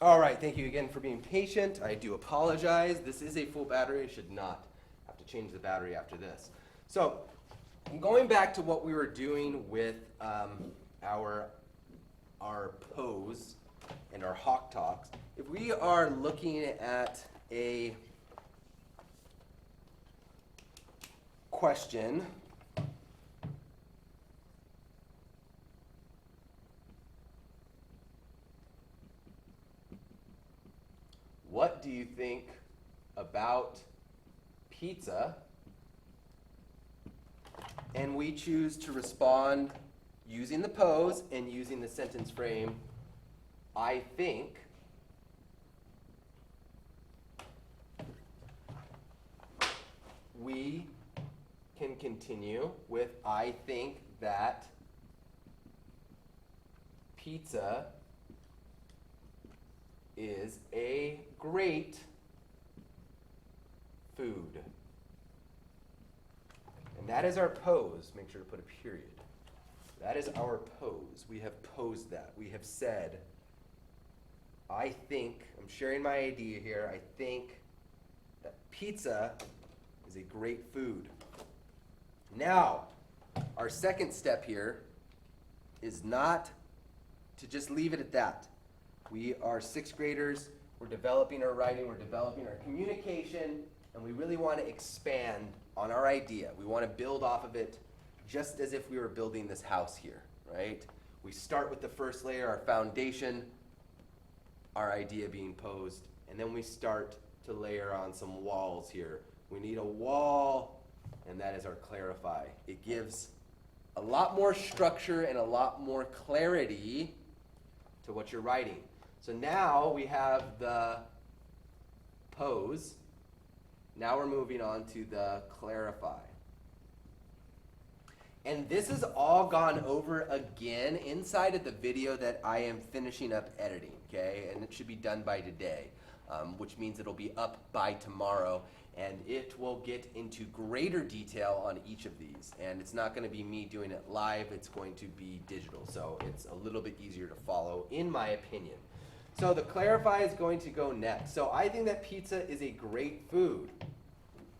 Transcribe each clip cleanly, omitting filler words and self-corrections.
All right, thank you again for being patient. I do apologize. This is a full battery. I should not have to change the battery after this. So, going back to what we were doing with our pose and our hawk talks, if we are looking at a question, what do you think about pizza? And we choose to respond using the pose and using the sentence frame, I think. We can continue with, I think that pizza is a great food. And that is our pose. Make sure to put a period. That is our pose. We have posed that. We have said, I think, I'm sharing my idea here, I think that pizza is a great food. Now, our second step here is not to just leave it at that. We are sixth graders, we're developing our writing, we're developing our communication, and we really want to expand on our idea. We want to build off of it just as if we were building this house here, right? We start with the first layer, our foundation, our idea being posed, and then we start to layer on some walls here. We need a wall, and that is our clarify. It gives a lot more structure and a lot more clarity to what you're writing. So now we have the pose. Now we're moving on to the clarify. And this is all gone over again inside of the video that I am finishing up editing, okay? And it should be done by today, which means it'll be up by tomorrow. And it will get into greater detail on each of these. And it's not going to be me doing it live, it's going to be digital. So it's a little bit easier to follow, in my opinion. So the clarify is going to go next. So I think that pizza is a great food.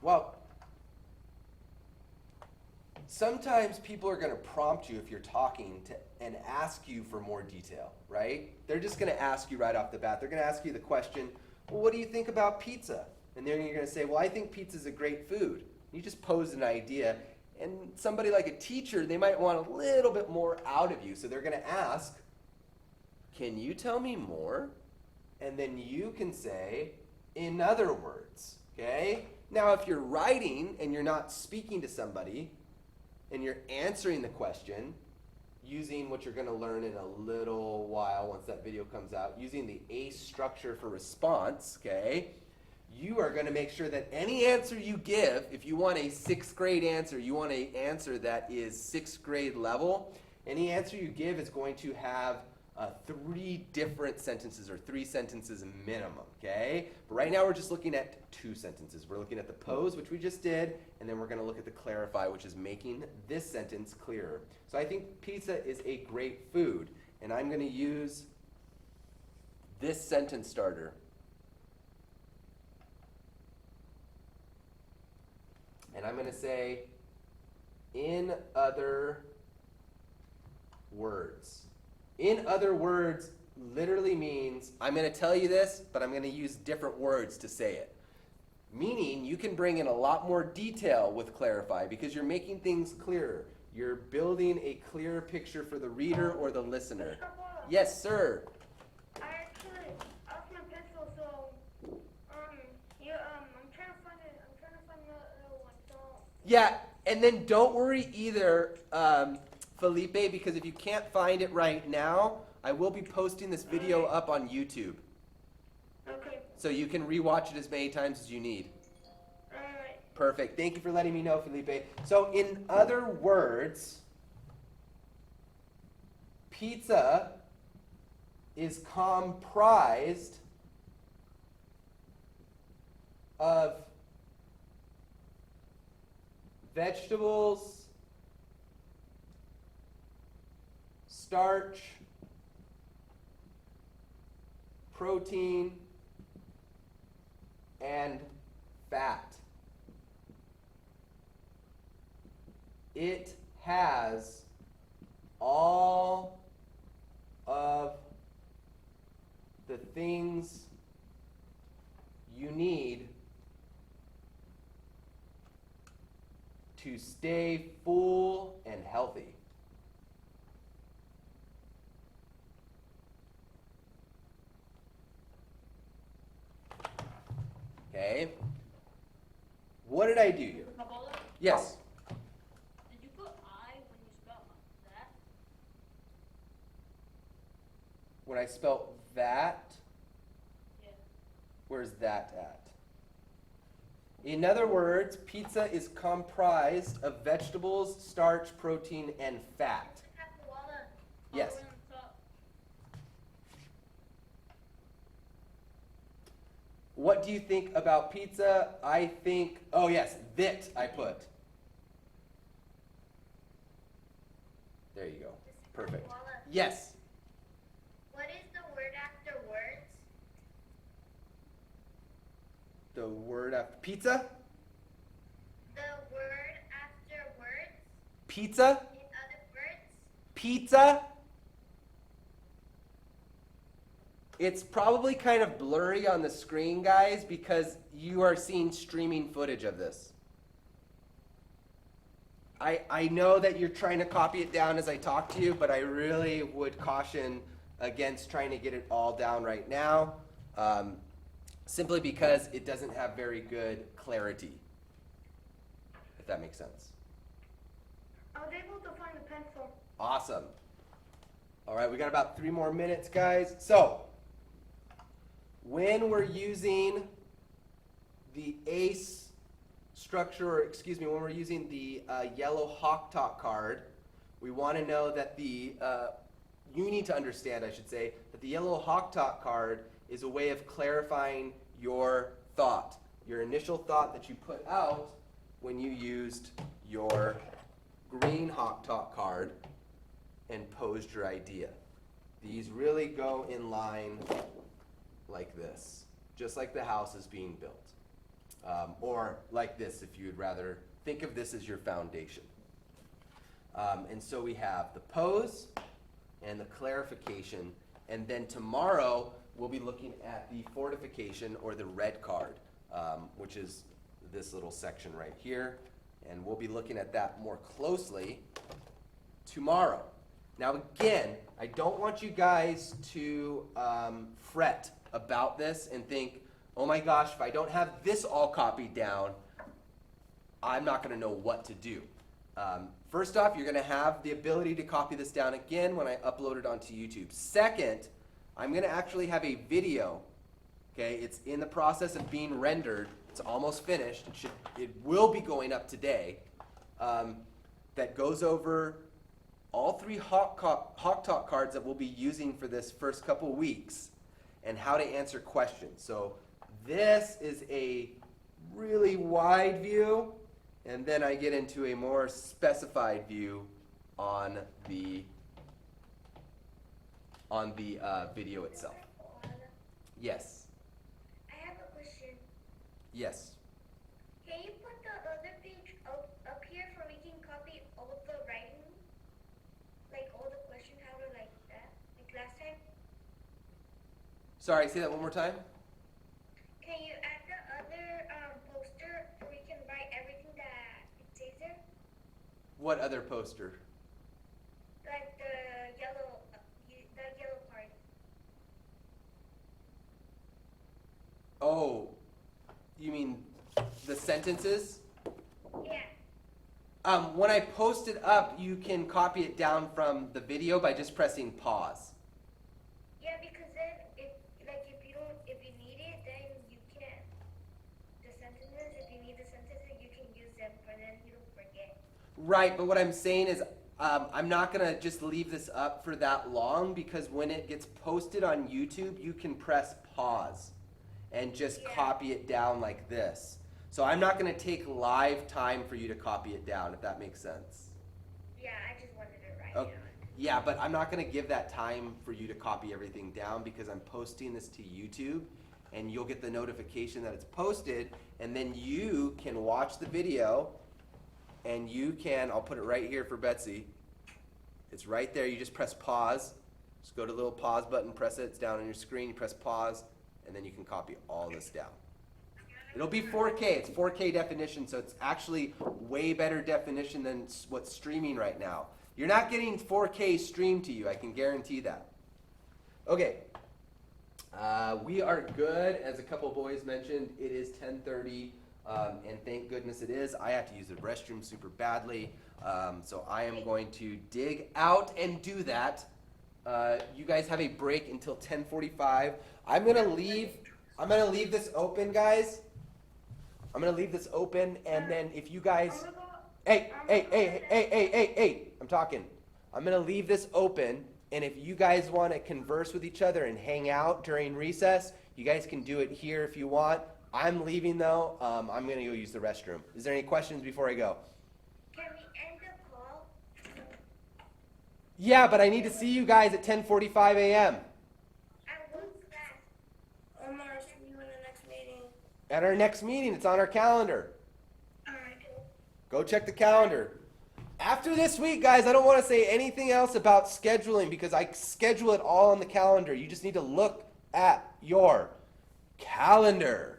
Well, sometimes people are going to prompt you if you're talking and ask you for more detail, right? They're just going to ask you right off the bat. They're going to ask you the question, well, what do you think about pizza? And then you're going to say, well, I think pizza is a great food. You just posed an idea. And somebody like a teacher, they might want a little bit more out of you. So they're going to ask, can you tell me more? And then you can say, in other words, okay? Now, if you're writing and you're not speaking to somebody, and you're answering the question using what you're going to learn in a little while once that video comes out, using the ACE structure for response, okay? You are going to make sure that any answer you give, if you want a sixth grade answer, you want an answer that is sixth grade level, any answer you give is going to have 3 different sentences or 3 sentences minimum, okay? But right now we're just looking at 2 sentences. We're looking at the pose, which we just did, and then we're going to look at the clarify, which is making this sentence clearer. So I think pizza is a great food, and I'm going to use this sentence starter. And I'm going to say, in other words. In other words literally means, I'm going to tell you this, but I'm going to use different words to say it. Meaning, you can bring in a lot more detail with clarify because you're making things clearer. You're building a clearer picture for the reader or the listener. Yes, sir. I actually lost my pencil, so I'm trying to find it. I'm trying to find the one. So Yeah, and then don't worry either, Felipe, because if you can't find it right now, I will be posting this video up on YouTube. okay, So you can rewatch it as many times as you need. all right. Perfect. Thank you for letting me know, Felipe. So in other words, pizza is comprised of vegetables, starch, protein, and fat. It has all of the things you need to stay full and healthy. Okay. What did I do here? Pabola, Yes. did you put I when you spelled that? When I spelt that, Yeah. where's that at? In other words, pizza is comprised of vegetables, starch, protein, and fat. Pabola. Yes. All the way on top. What do you think about pizza? I think, oh yes, that I put. There you go. Perfect. Pabola, Yes. what is the word after words? The word after pizza? The word after words? Pizza? In other words? Pizza? It's probably kind of blurry on the screen, guys, because you are seeing streaming footage of this. I know that you're trying to copy it down as I talk to you, but I really would caution against trying to get it all down right now, simply because it doesn't have very good clarity, if that makes sense. I was able to find the pencil. Awesome. All right, we got about 3 more minutes, guys. So, when we're using the ACE structure, or excuse me, when we're using the yellow Hawk Talk card, we want to know that you need to understand, I should say, that the yellow Hawk Talk card is a way of clarifying your thought, your initial thought that you put out when you used your green Hawk Talk card and posed your idea. These really go in line like this, just like the house is being built. Or like this, if you'd rather think of this as your foundation. And so we have the pose and the clarification, and then tomorrow we'll be looking at the fortification, or the red card, which is this little section right here, and we'll be looking at that more closely tomorrow. Now again, I don't want you guys to fret about this and think, oh my gosh, if I don't have this all copied down, I'm not going to know what to do. First off, you're going to have the ability to copy this down again when I upload it onto YouTube. Second, I'm going to actually have a video. Okay, it's in the process of being rendered. It's almost finished. It will be going up today. That goes over all 3 Hawk Talk cards that we'll be using for this first couple weeks, and how to answer questions. So this is a really wide view, and then I get into a more specified view on the video itself. Yes. I have a question. Yes. Can you put the other page up here so we can copy all the writing? Like all the questions, how to like that? Like last time? Sorry, say that one more time. Can you add the other poster so we can write everything that it says there? What other poster? Like the yellow part. Oh, you mean the sentences? Yeah. When I post it up, you can copy it down from the video by just pressing pause. Yeah, because then if you need it, then you can. The sentences, if you need the sentences, you can use them, but then you don't forget. Right, but what I'm saying is I'm not going to just leave this up for that long, because when it gets posted on YouTube, you can press pause and just Yeah. copy it down like this. So I'm not going to take live time for you to copy it down, if that makes sense. Yeah, I just wanted it right Okay. now. Yeah, but I'm not gonna give that time for you to copy everything down because I'm posting this to YouTube and you'll get the notification that it's posted and then you can watch the video and you can, I'll put it right here for Betsy. It's right there, you just press pause. Just go to the little pause button, press it, it's down on your screen, you press pause, and then you can copy all this down. It'll be 4K, it's 4K definition, so it's actually way better definition than what's streaming right now. You're not getting 4K streamed to you, I can guarantee that. Okay, we are good. As a couple boys mentioned, it is 10:30, and thank goodness it is. I have to use the restroom super badly, so I am going to dig out and do that. You guys have a break until 10:45. I'm gonna leave this open, guys. I'm gonna leave this open, and then if you guys, hey, I'm talking. I'm gonna leave this open, and if you guys want to converse with each other and hang out during recess, you guys can do it here if you want. I'm leaving though. I'm gonna go use the restroom. Is there any questions before I go? Can we end the call? Yeah, but I need to see you guys at 10:45 a.m. At what class? Omar, see you in the next meeting. At our next meeting. It's on our calendar. Alright. Go check the calendar. After this week, guys, I don't want to say anything else about scheduling because I schedule it all on the calendar. You just need to look at your calendar.